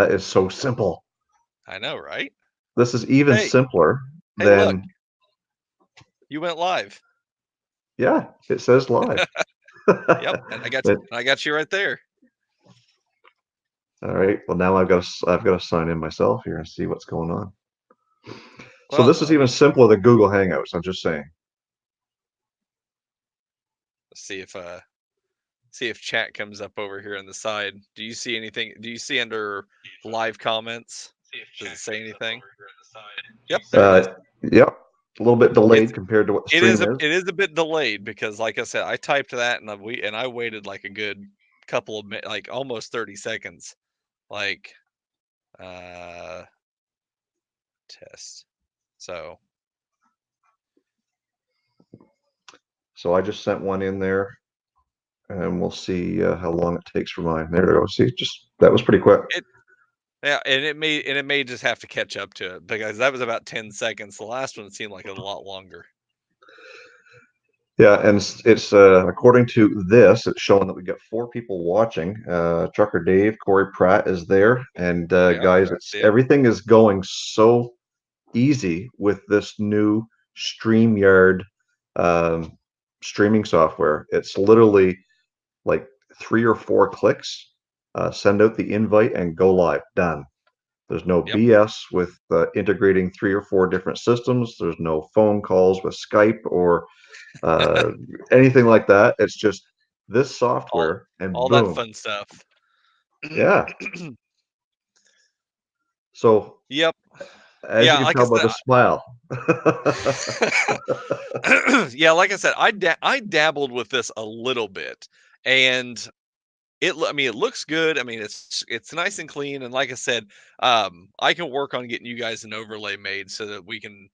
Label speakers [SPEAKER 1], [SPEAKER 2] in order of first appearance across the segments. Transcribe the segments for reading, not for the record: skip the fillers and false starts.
[SPEAKER 1] That is so simple.
[SPEAKER 2] I know, right?
[SPEAKER 1] This is even
[SPEAKER 2] Hey,
[SPEAKER 1] simpler
[SPEAKER 2] hey, look,
[SPEAKER 1] than,
[SPEAKER 2] you went live.
[SPEAKER 1] yeah, it says live.
[SPEAKER 2] Yep, and
[SPEAKER 1] But,
[SPEAKER 2] I got you right there.
[SPEAKER 1] all right, well now I've got to sign in myself here and see what's going on. So
[SPEAKER 2] Well,
[SPEAKER 1] this is
[SPEAKER 2] I
[SPEAKER 1] even
[SPEAKER 2] mean,
[SPEAKER 1] simpler than Google Hangouts. I'm just saying.
[SPEAKER 2] let's see if chat comes up over here on the side. Do you see anything? Do you see under live comments? Does it say anything? Yep, there it is.
[SPEAKER 1] Yep, a little bit
[SPEAKER 2] It's
[SPEAKER 1] delayed compared to what the stream is.
[SPEAKER 2] it is a bit delayed because, like I said, I typed that and I waited like a good couple of like almost 30 seconds. Like uh test. So
[SPEAKER 1] So I just sent one in there, and we'll see how long it takes for mine. There it goes. See, just that was pretty quick.
[SPEAKER 2] it yeah, and it may just have to catch up to it because that was about 10 seconds. The last one seemed like a lot longer.
[SPEAKER 1] Yeah, and it's according to this, it's showing that we got 4 people watching. Trucker Dave, Corey Pratt is there, and
[SPEAKER 2] Yeah,
[SPEAKER 1] guys,
[SPEAKER 2] I
[SPEAKER 1] it's
[SPEAKER 2] see it.
[SPEAKER 1] everything is going so easy with this new StreamYard um, streaming software. It's literally like 3 or 4 clicks, send out the invite, and go live. Done. There's no
[SPEAKER 2] Yep.
[SPEAKER 1] BS with integrating 3 or 4 different systems. There's no phone calls with Skype or uh, anything like that. It's just this
[SPEAKER 2] all
[SPEAKER 1] software, and
[SPEAKER 2] all that
[SPEAKER 1] boom.
[SPEAKER 2] fun stuff.
[SPEAKER 1] Yeah. So
[SPEAKER 2] Yep.
[SPEAKER 1] as you
[SPEAKER 2] Yeah,
[SPEAKER 1] can
[SPEAKER 2] like I
[SPEAKER 1] tell by the smile.
[SPEAKER 2] said, yeah, like I said, I dabbled with this a little bit, and I mean, it looks good. I mean, it's nice and clean, and like I said, I can work on getting you guys an overlay made so that we can,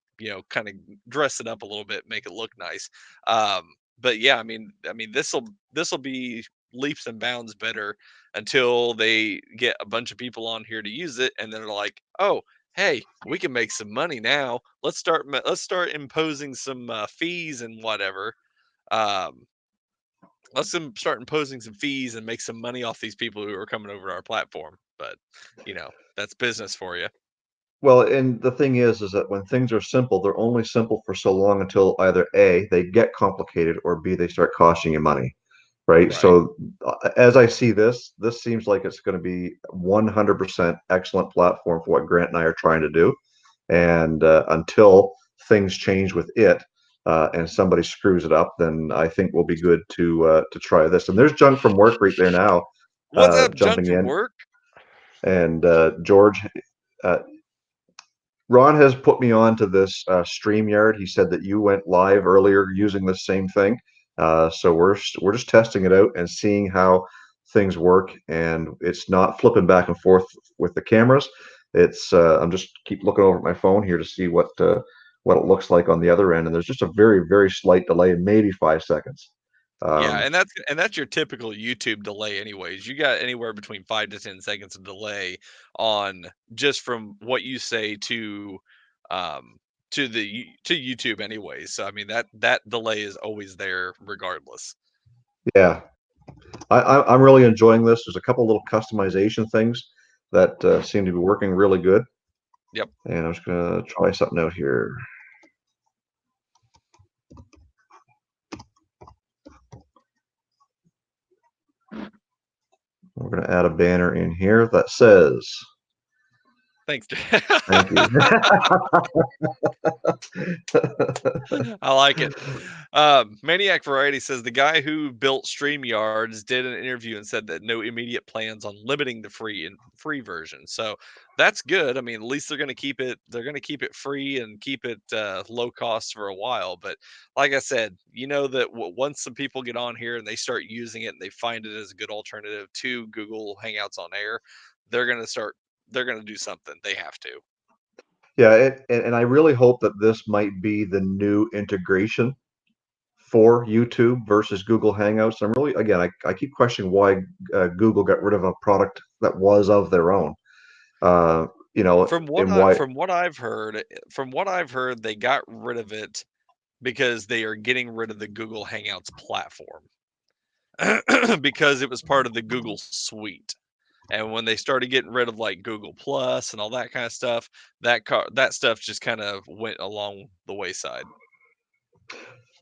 [SPEAKER 2] kind of dress it up a little bit, make it look nice. But yeah, I mean, this will be leaps and bounds better until they get a bunch of people on here to use it, and they're like, oh, hey, we can make some money now. Let's start imposing some fees and whatever. Um, start imposing some fees and make some money off these people who are coming over to our platform. But that's business for you.
[SPEAKER 1] Well, and the thing is that when things are simple, they're only simple for so long until either A, they get complicated, or B, they start costing you money, right?
[SPEAKER 2] Right.
[SPEAKER 1] So as I see this seems like it's going to be 100% excellent platform for what Grant and I are trying to do. And until things change with it, and somebody screws it up, then I think we'll be good to try this. And there's Junk from work right there now,
[SPEAKER 2] What's up, junk
[SPEAKER 1] jumping
[SPEAKER 2] from
[SPEAKER 1] in,
[SPEAKER 2] work?
[SPEAKER 1] and George. Uh, Ron has put me on to this StreamYard. He said that you went live earlier using the same thing. So we're just testing it out and seeing how things work. And it's not flipping back and forth with the cameras. It's I'm just keep looking over at my phone here to see what it looks like on the other end. And there's just a very slight delay, maybe 5 seconds.
[SPEAKER 2] Yeah,
[SPEAKER 1] Um,
[SPEAKER 2] and that's your typical YouTube delay anyways. You got anywhere between 5 to 10 seconds of delay on just from what you say um to YouTube anyways. So I mean that delay is always there regardless.
[SPEAKER 1] yeah, I'm really enjoying this. There's a couple little customization things that seem to be working really good.
[SPEAKER 2] Yep.
[SPEAKER 1] And I'm just gonna try something out here. We're gonna add a banner in here that says,
[SPEAKER 2] Thanks.
[SPEAKER 1] thank you.
[SPEAKER 2] I like it. Maniac Variety says the guy who built StreamYards did an interview and said that no immediate plans on limiting the free version. So that's good. I mean, at least they're going to keep it free and keep it low cost for a while. But like I said, you know that once some people get on here and they start using it and they find it as a good alternative to Google Hangouts on Air, they're going to start. They're going to do something. They have to.
[SPEAKER 1] Yeah, and I really hope that this might be the new integration for YouTube versus Google Hangouts. I'm really, again, I keep questioning why Google got rid of a product that was of their own. And why?
[SPEAKER 2] From what I've heard, they got rid of it because they are getting rid of the Google Hangouts platform because it was part of the Google suite. And when they started getting rid of like Google Plus and all that kind of stuff, that stuff just kind of went along the wayside.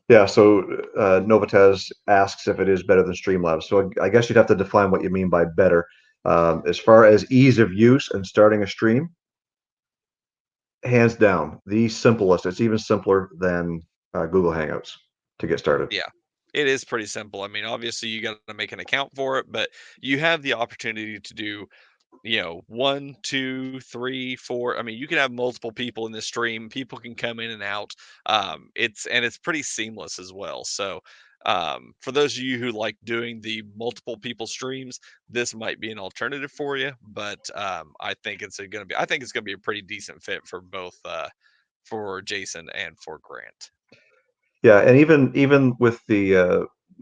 [SPEAKER 1] Yeah, so Novotaz asks if it is better than Streamlabs. So I guess you'd have to define what you mean by better. As far as ease of use and starting a stream, hands down, the simplest. It's even simpler than Google Hangouts to get started.
[SPEAKER 2] Yeah. It is pretty simple. I mean, obviously you got to make an account for it, but you have the opportunity to do, one, two, three, four. I mean, you can have multiple people in the stream. People can come in and out. It's pretty seamless as well. So, for those of you who like doing the multiple people streams, this might be an alternative for you. But I think it's gonna be a pretty decent fit for both, for Jason and for Grant.
[SPEAKER 1] Yeah, and even with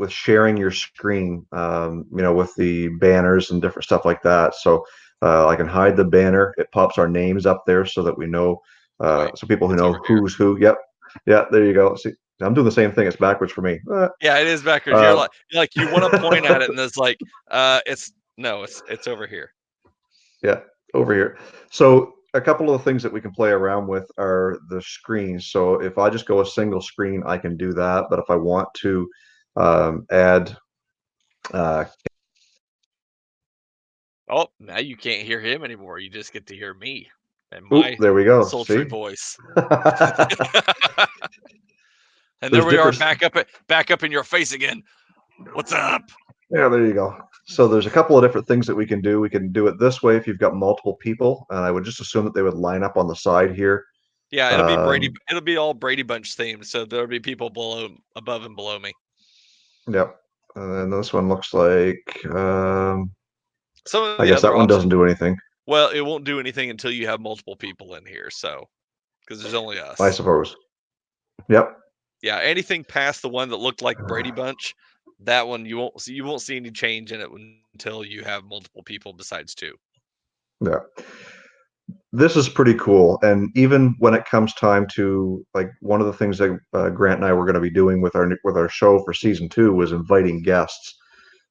[SPEAKER 1] sharing your screen, with the banners and different stuff like that. So I can hide the banner. It pops our names up there so that we know,
[SPEAKER 2] Wait,
[SPEAKER 1] so people who
[SPEAKER 2] it's
[SPEAKER 1] know
[SPEAKER 2] over here.
[SPEAKER 1] who's who. Yep, yeah, there you go. See, I'm doing the same thing. It's backwards for me.
[SPEAKER 2] Yeah, it is backwards.
[SPEAKER 1] Uh,
[SPEAKER 2] You wanna point at it and it's like, it's no, it's over here.
[SPEAKER 1] yeah, over here. So a couple of the things that we can play around with are the screens. So if I just go a single screen, I can do that. But if I want to add uh,
[SPEAKER 2] Oh, now you can't hear him anymore. You just get to hear me and
[SPEAKER 1] oop,
[SPEAKER 2] my
[SPEAKER 1] there we go.
[SPEAKER 2] sultry
[SPEAKER 1] See?
[SPEAKER 2] voice. And there
[SPEAKER 1] There's
[SPEAKER 2] we are
[SPEAKER 1] different.
[SPEAKER 2] back up in your face again. What's up?
[SPEAKER 1] Yeah, there you go. So there's a couple of different things that we can do. We can do it this way if you've got multiple people, and I would just assume that they would line up on the side here.
[SPEAKER 2] Yeah,
[SPEAKER 1] Um,
[SPEAKER 2] It'll be all Brady Bunch themed, so there'll be people below above and below me.
[SPEAKER 1] yep. And then this one looks like,
[SPEAKER 2] Some of
[SPEAKER 1] I
[SPEAKER 2] the
[SPEAKER 1] guess that
[SPEAKER 2] other
[SPEAKER 1] one doesn't
[SPEAKER 2] options,
[SPEAKER 1] do anything,
[SPEAKER 2] well, it won't do anything until you have multiple people in here, so because there's only
[SPEAKER 1] I
[SPEAKER 2] us.
[SPEAKER 1] suppose. Yep.
[SPEAKER 2] Yeah, anything past the one that looked like Brady Bunch, that one you won't see any change in it until you have multiple people besides 2.
[SPEAKER 1] Yeah. This is pretty cool. And even when it comes time to like one of the things that Grant and I were going to be doing with our show for season 2 was inviting guests.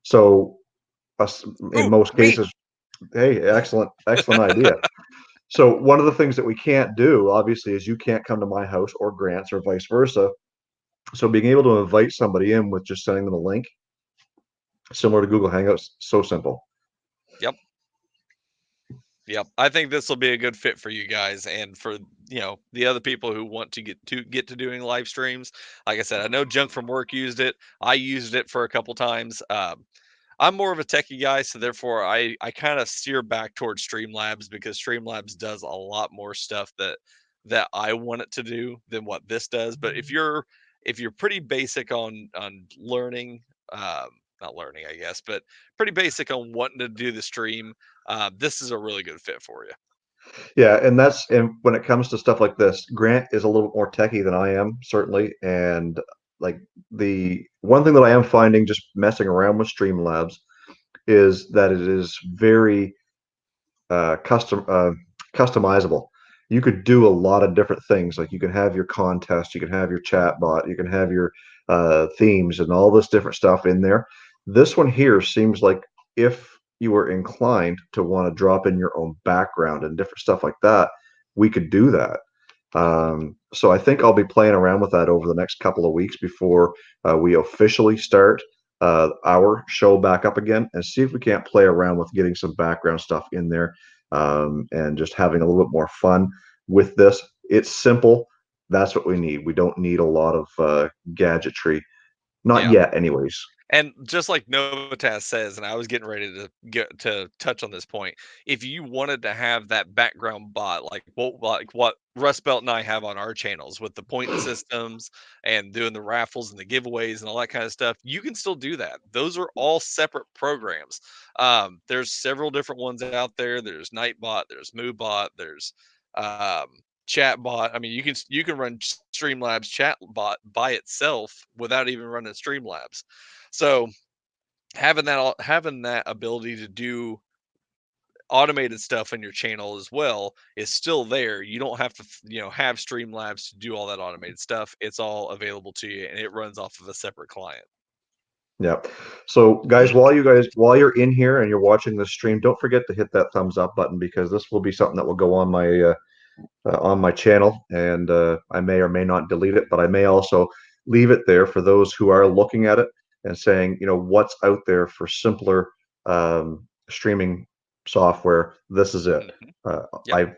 [SPEAKER 1] So us in
[SPEAKER 2] Ooh,
[SPEAKER 1] most
[SPEAKER 2] me!
[SPEAKER 1] cases, hey, excellent idea. So one of the things that we can't do, obviously, is you can't come to my house or Grant's or vice versa. So being able to invite somebody in with just sending them a link, similar to Google Hangouts, so simple.
[SPEAKER 2] Yep, yep. I think this will be a good fit for you guys and for, the other people who want to get to doing live streams. Like I said, I know Junk from Work used it. I used it for a couple times. I'm more of a techie guy, so therefore I kind of steer back towards Streamlabs because Streamlabs does a lot more stuff that I want it to do than what this does. But if you're pretty basic on learning, not learning, I guess, but pretty basic on wanting to do the stream, this is a really good fit for you.
[SPEAKER 1] Yeah, and when it comes to stuff like this, Grant is a little bit more techie than I am, certainly. And like the one thing that I am finding just messing around with Streamlabs is that it is very customizable. You could do a lot of different things. Like you can have your contest, you can have your chat bot, you can have your themes and all this different stuff in there. This one here seems like if you were inclined to want to drop in your own background and different stuff like that, we could do that. So I think I'll be playing around with that over the next couple of weeks before we officially start our show back up again and see if we can't play around with getting some background stuff in there and just having a little bit more fun with this. It's simple. That's what we need. We don't need a lot of gadgetry. Not
[SPEAKER 2] Yeah.
[SPEAKER 1] yet, anyways.
[SPEAKER 2] And just like Novitas says, and I was getting ready to get to touch on this point, if you wanted to have that background bot, like what Rust Belt and I have on our channels with the point systems and doing the raffles and the giveaways and all that kind of stuff, you can still do that. Those are all separate programs. There's several different ones out there. There's Nightbot, there's MooBot, there's um, Chatbot. I mean, you can run Streamlabs Chatbot by itself without even running Streamlabs. So having that ability to do automated stuff in your channel as well is still there. You don't have to, have Streamlabs to do all that automated stuff. It's all available to you and it runs off of a separate client.
[SPEAKER 1] Yeah. So guys, while you're in here and you're watching this stream, don't forget to hit that thumbs up button because this will be something that will go on my channel, and I may or may not delete it, but I may also leave it there for those who are looking at it and saying, what's out there for simpler streaming software. This is it.
[SPEAKER 2] Hmm.
[SPEAKER 1] Uh,
[SPEAKER 2] Yep.
[SPEAKER 1] I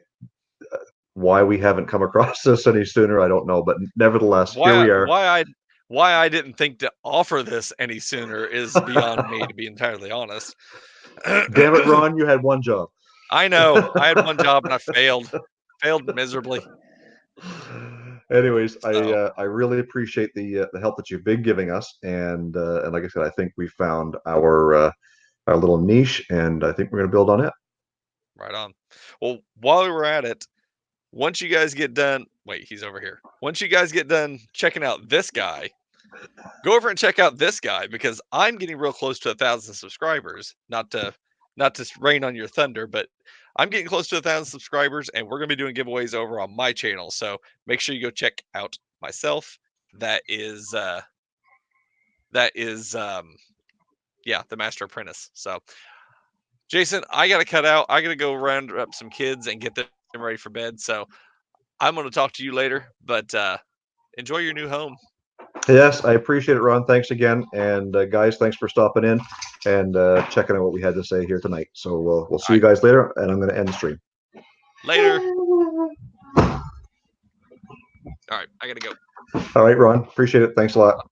[SPEAKER 1] Why we haven't come across this any sooner, I don't know, but nevertheless, here
[SPEAKER 2] Why
[SPEAKER 1] we
[SPEAKER 2] I
[SPEAKER 1] are.
[SPEAKER 2] why I why I didn't think to offer this any sooner is beyond me, to be entirely honest.
[SPEAKER 1] Damn it, Ron, you had one job.
[SPEAKER 2] I know. I had one job and I failed miserably.
[SPEAKER 1] Anyways,
[SPEAKER 2] So,
[SPEAKER 1] I really appreciate the help that you've been giving us, and like I said, I think we found our little niche, and I think we're going to build on it.
[SPEAKER 2] right on. Well, while we're at it, once you guys get done, wait, he's over here. Once you guys get done checking out this guy, go over and check out this guy because I'm getting real close to 1,000 subscribers. Not to rain on your thunder, but I'm getting close to 1,000 subscribers, and we're gonna be doing giveaways over on my channel. So make sure you go check out myself. That is yeah, the Master Apprentice. So Jason, I gotta cut out. I gotta go round up some kids and get them ready for bed. So I'm gonna talk to you later, but enjoy your new home.
[SPEAKER 1] Yes, I appreciate it, Ron. Thanks again, and guys, thanks for stopping in and checking out what we had to say here tonight. So we'll
[SPEAKER 2] All
[SPEAKER 1] see you
[SPEAKER 2] right,
[SPEAKER 1] guys later, and I'm going to end the stream.
[SPEAKER 2] later. All right, I gotta go.
[SPEAKER 1] All right, Ron. Appreciate it. Thanks a lot.